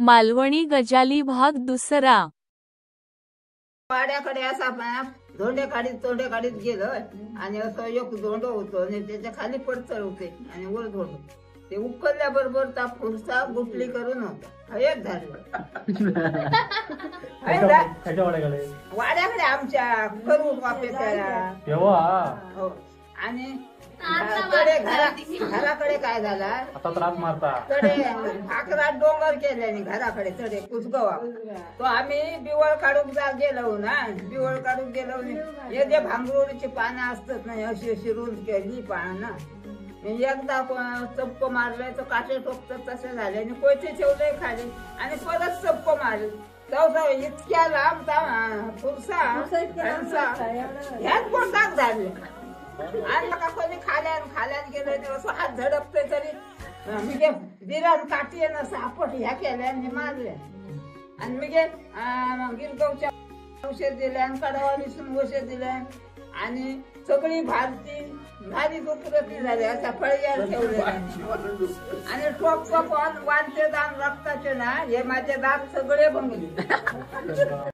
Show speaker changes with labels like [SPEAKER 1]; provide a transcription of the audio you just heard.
[SPEAKER 1] मालवणी गजाली भाग दुसरा।
[SPEAKER 2] वाड्याकडे असा धोंडे काढीत गेलं आणि असं एक धोंड होतं आणि त्याच्या खाली पडतळ होते आणि वर धोंड ते उकलल्याबरोबर त्या फुरसा गुटली करून होता हेच झालं वाड्याकडे आमच्या करू वापेच्या हो आणि घराकडे काय झाला
[SPEAKER 3] आता त्रास मारता
[SPEAKER 2] तडे भाकरात डोंगर केल्याने घराकडे तडे कुसगवा तो आम्ही बिवळ काढून गेलो ना बिवळ काढून गेलो हे जे भांगरोळीची पानं असतात ना अशी अशी रुंद केली पानं ना एकदा चप्प मारलंय तर काटे टोकतात तसे झाले आणि कोयते ठेवले खाली आणि परत चप्प मारले चौसा इतक्या लांब फुरसा ह्यात पण दाग झाले आणि नका कोणी खाल्यान गेलं असं हात झडपतोय तरी मी बिरान काठी ना सापट ह्या केल्या आणि मारल्या आणि मी गिरगावच्या औषध दिल्या आणि कडावा मिसून औषध दिल्या आणि सगळी भारी दुखरती झाली असा फळ्यावर ठेवले आणि टोप पण वाढते दान रक्ताचे ना हे माझे दात सगळे भंगले